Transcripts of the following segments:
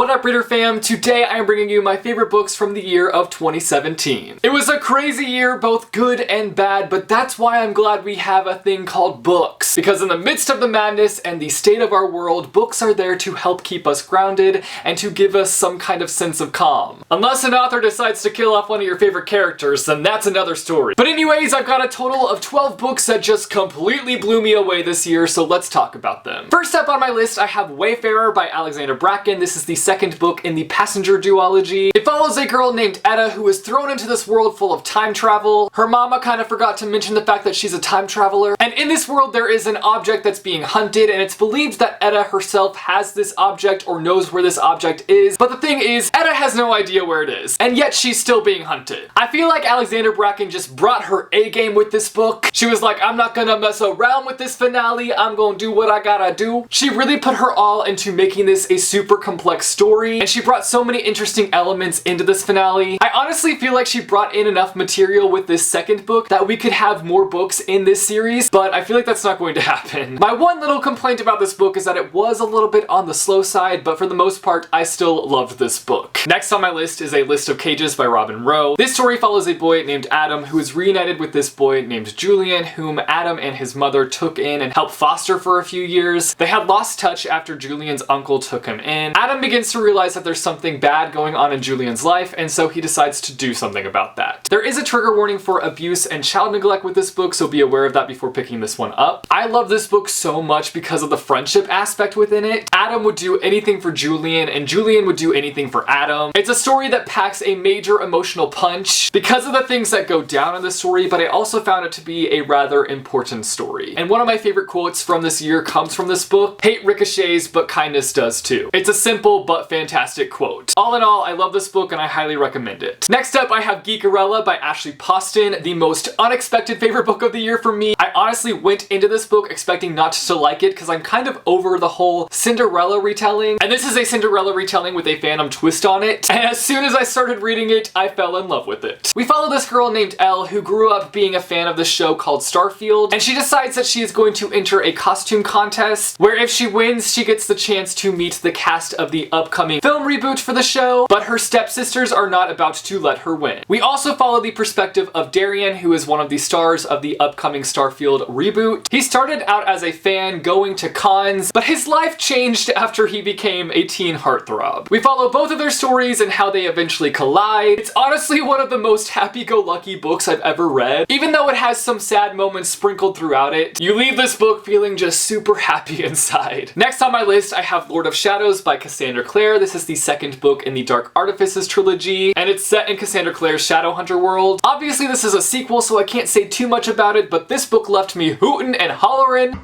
What up, reader fam? Today I am bringing you my favorite books from the year of 2017. It was a crazy year, both good and bad, but that's why I'm glad we have a thing called books. Because in the midst of the madness and the state of our world, books are there to help keep us grounded and to give us some kind of sense of calm. Unless an author decides to kill off one of your favorite characters, then that's another story. But anyways, I've got a total of 12 books that just completely blew me away this year, so let's talk about them. First up on my list, I have Wayfarer by Alexandra Bracken. This is the second book in the Passenger duology. It follows a girl named Etta who is thrown into this world full of time travel. Her mama kind of forgot to mention the fact that she's a time traveler. And in this world there is an object that's being hunted, and it's believed that Etta herself has this object or knows where this object is. But the thing is, Etta has no idea where it is, and yet she's still being hunted. I feel like Alexandra Bracken just brought her A game with this book. She was like, I'm not gonna mess around with this finale, I'm gonna do what I gotta do. She really put her all into making this a super complex story, and she brought so many interesting elements into this finale. I honestly feel like she brought in enough material with this second book that we could have more books in this series, but I feel like that's not going to happen. My one little complaint about this book is that it was a little bit on the slow side, but for the most part, I still loved this book. Next on my list is A List of Cages by Robin Rowe. This story follows a boy named Adam who is reunited with this boy named Julian, whom Adam and his mother took in and helped foster for a few years. They had lost touch after Julian's uncle took him in. Adam begins to realize that there's something bad going on in Julian's life, and so he decides to do something about that. There is a trigger warning for abuse and child neglect with this book, so be aware of that before picking this one up. I love this book so much because of the friendship aspect within it. Adam would do anything for Julian, and Julian would do anything for Adam. It's a story that packs a major emotional punch because of the things that go down in the story, but I also found it to be a rather important story. And one of my favorite quotes from this year comes from this book: "Hate ricochets, but kindness does too." It's a simple but fantastic quote. All in all, I love this book and I highly recommend it. Next up, I have Geek Arella by Ashley Poston, the most unexpected favorite book of the year for me. I honestly went into this book expecting not to like it because I'm kind of over the whole Cinderella retelling, and this is a Cinderella retelling with a Phantom twist on it, and as soon as I started reading it, I fell in love with it. We follow this girl named Elle who grew up being a fan of this show called Starfield, and she decides that she is going to enter a costume contest where if she wins, she gets the chance to meet the cast of the upcoming film reboot for the show, but her stepsisters are not about to let her win. We also follow the perspective of Darian, who is one of the stars of the upcoming Starfield reboot. He started out as a fan going to cons, but his life changed after he became a teen heartthrob. We follow both of their stories and how they eventually collide. It's honestly one of the most happy-go-lucky books I've ever read. Even though it has some sad moments sprinkled throughout it, you leave this book feeling just super happy inside. Next on my list, I have Lord of Shadows by Cassandra Clare. This is the second book in the Dark Artifices trilogy, and it's set in Cassandra Clare's Shadowhunter world. Obviously, this is a sequel, so I can't say too much about it, but this book left me hootin' and hollerin'.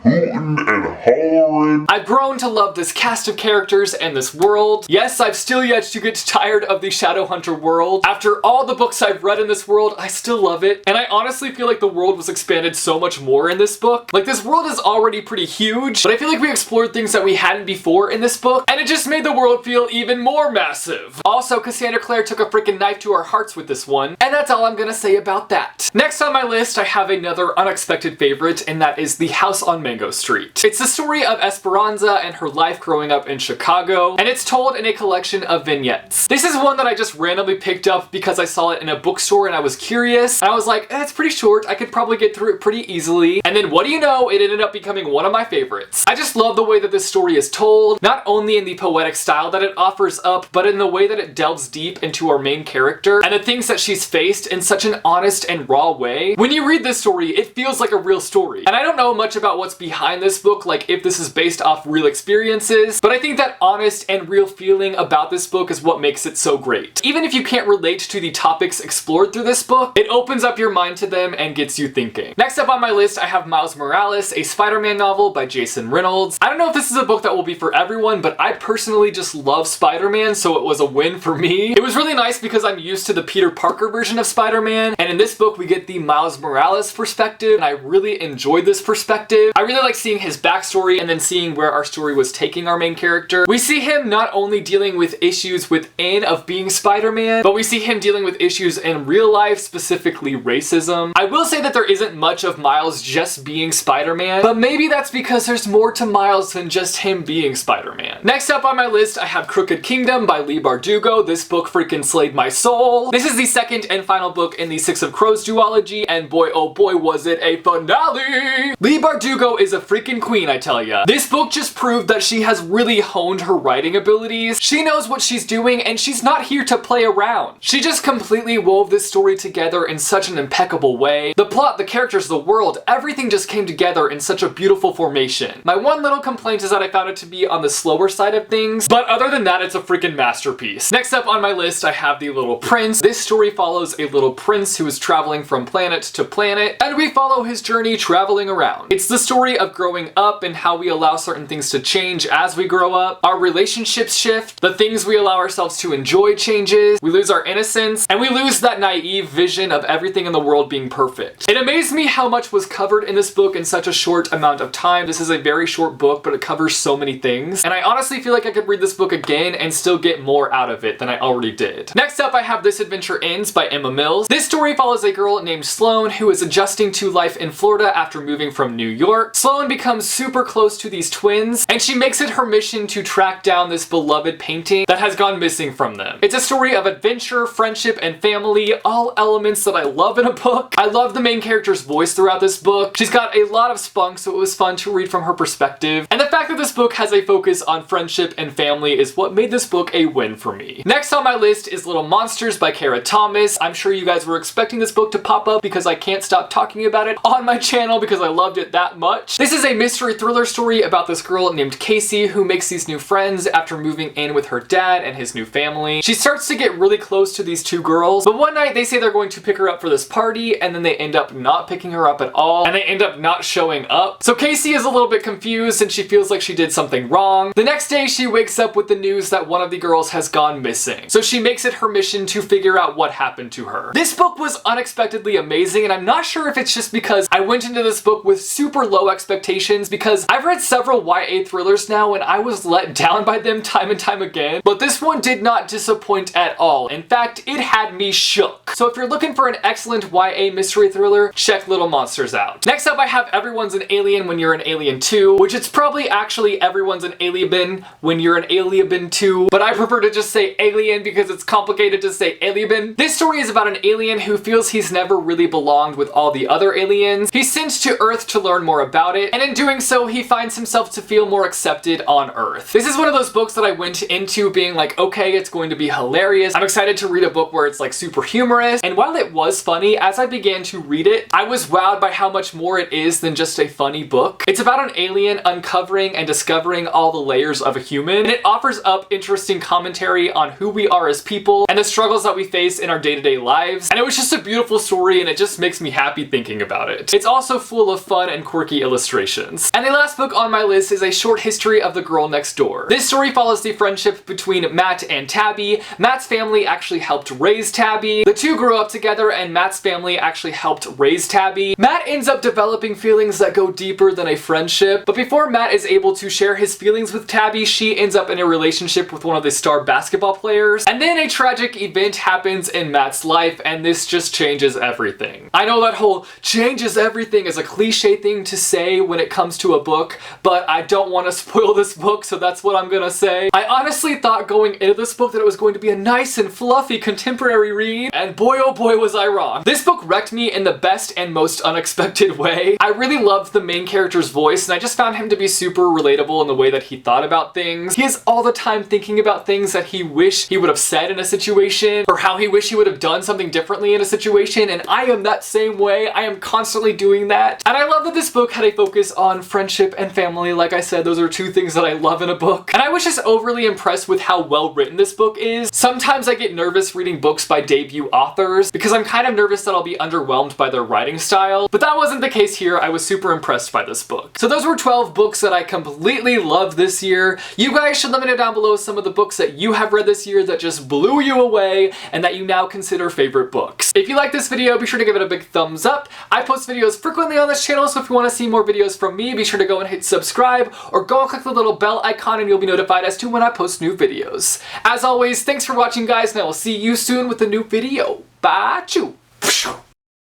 I've grown to love this cast of characters and this world. Yes, I've still yet to get tired of the Shadowhunter world. After all the books I've read in this world, I still love it, and I honestly feel like the world was expanded so much more in this book. Like, this world is already pretty huge, but I feel like we explored things that we hadn't before in this book, and it just made the world feel even more massive. Also, Cassandra Clare took a freaking knife to our hearts with this one, and that's all I'm gonna say about that. Next on my list, I have another unexpected favorite, and that is The House on Mango Street. It's the story of Esperanza and her life growing up in Chicago, and it's told in a collection of vignettes. This is one that I just randomly picked up because I saw it in a bookstore and I was curious, and I was like, it's pretty short, I could probably get through it pretty easily, and then what do you know, it ended up becoming one of my favorites. I just love the way that this story is told, not only in the poetic style that it offers up, but in the way that it delves deep into our main character and the things that she's faced in such an honest and raw way. When you read this story, it feels like a real story, and I don't know much about what's behind this book, like if this is based off real experiences, but I think that honest and real feeling about this book is what makes it so great. Even if you can't relate to the topics explored through this book, it opens up your mind to them and gets you thinking. Next up on my list, I have Miles Morales, a Spider-Man novel by Jason Reynolds. I don't know if this is a book that will be for everyone, but I personally just love Spider-Man, so it was a win for me. It was really nice because I'm used to the Peter Parker version of Spider-Man, and in this book we get the Miles Morales perspective, and I really enjoyed this perspective. I really like seeing his backstory and then seeing where our story was taking our main character. We see him not only dealing with issues within of being Spider-Man, but we see him dealing with issues in real life, specifically racism. I will say that there isn't much of Miles just being Spider-Man, but maybe that's because there's more to Miles than just him being Spider-Man. Next up on my list, I have Crooked Kingdom by Leigh Bardugo. This book freaking slayed my soul. This is the second and final book in the Six of Crows duology, and boy oh boy was it a finale! Leigh Bardugo is a freaking queen, I tell ya. This book just proved that she has really honed her writing abilities. She knows what she's doing, and she's not here to play around. She just completely wove this story together in such an impeccable way. The plot, the characters, the world, everything just came together in such a beautiful formation. My one little complaint is that I found it to be on the slower side of things, but other than that, it's a freaking masterpiece. Next up on my list, I have The Little Prince. This story follows a little prince who is traveling from planet to planet, and we follow his journey traveling around. It's the story of growing up and how we allow certain things to change as we grow up. Our relationships shift, the things we allow ourselves to enjoy changes, we lose our innocence, and we lose that naive vision of everything in the world being perfect. It amazed me how much was covered in this book in such a short amount of time. This is a very short book, but it covers so many things, and I honestly feel like I could read this book again and still get more out of it than I already did. Next up, I have This Adventure Ends by Emma Mills. This story follows a girl named Sloane who is adjusting to life in Florida after moving from New York. Sloane becomes super close to these twins, and she makes it her mission to track down this beloved painting that has gone missing from them. It's a story of adventure, friendship, and family, all elements that I love in a book. I love the main character's voice throughout this book. She's got a lot of spunk, so it was fun to read from her perspective. And the fact that this book has a focus on friendship and family is what made this book a win for me. Next on my list is Little Monsters by Kara Thomas. I'm sure you guys were expecting this book to pop up because I can't stop talking about it on my channel because I loved it that much. This is a mystery thriller story about this girl named Casey who makes these new friends after moving in with her dad and his new family. She starts to get really close to these two girls, but one night they say they're going to pick her up for this party, and then they end up not picking her up at all, and they end up not showing up. So Casey is a little bit confused and she feels like she did something wrong. The next day she wakes up with the news that one of the girls has gone missing. So she makes it her mission to figure out what happened to her. This book was unexpectedly amazing, and I'm not sure if it's just because I went into this book with super low expectations, because I've read several YA thrillers now and I was let down by them time and time again, but this one did not disappoint at all. In fact, it had me shook. So if you're looking for an excellent YA mystery thriller, check Little Monsters out. Next up, I have Everyone's an Alien When You're an Alien Too, which it's probably actually Everyone's an Alien When You're an Alien Too, but I prefer to just say alien because it's complicated to say alien. This story is about an alien who feels he's never really belonged with all the other aliens. He's sent to Earth to learn more about it, and in doing so, he finds himself to feel more accepted on Earth. This is one of those books that I went into being like, okay, it's going to be hilarious. I'm excited to read a book where it's like super humorous, and while it was funny, as I began to read it, I was wowed by how much more it is than just a funny book. It's about an alien uncovering and discovering all the layers of a human, and it offers up interesting commentary on who we are as people and the struggles that we face in our day-to-day lives, and it was just a beautiful story, and it just makes me happy thinking about it. It's also full of fun and quirky illustrations. And the last book on my list is A Short History of the Girl Next Door. This story follows the friendship between Matt and Tabby. Matt's family actually helped raise Tabby. The two grew up together, and Matt's family actually helped raise Tabby. Matt ends up developing feelings that go deeper than a friendship, but before Matt is able to share his feelings with Tabby, she ends up in a relationship with one of the star basketball players, and then a tragic event happens in Matt's life, and this just changes everything. I know that whole changes everything is a cliche thing to say when it comes to a book, but I don't want to spoil this book, so that's what I'm gonna say. I honestly thought going into this book that it was going to be a nice and fluffy contemporary read, and boy oh boy was I wrong. This book wrecked me in the best and most unexpected way. I really loved the main character's voice, and I just found him to be super relatable in the way that he thought about things. He is all the time thinking about things that he wished he would have said in a situation, or how he wished he would have done something differently in a situation, and I am that same way. I am constantly doing that. And I love that this book had a focus on friendship and family. Like I said, those are two things that I love in a book. And I was just overly impressed with how well written this book is. Sometimes I get nervous reading books by debut authors because I'm kind of nervous that I'll be underwhelmed by their writing style, but that wasn't the case here. I was super impressed by this book. So those were 12 books that I completely loved this year. You guys should let me know down below some of the books that you have read this year that just blew you away and that you now consider favorite books. If you like this video, be sure to give it a big thumbs up. I post videos frequently on this channel, so if you want to see more videos from me, be sure to go and hit subscribe, or go and click the little bell icon and you'll be notified as to when I post new videos. As always, thanks for watching guys, and I will see you soon with a new video. Bye-choo!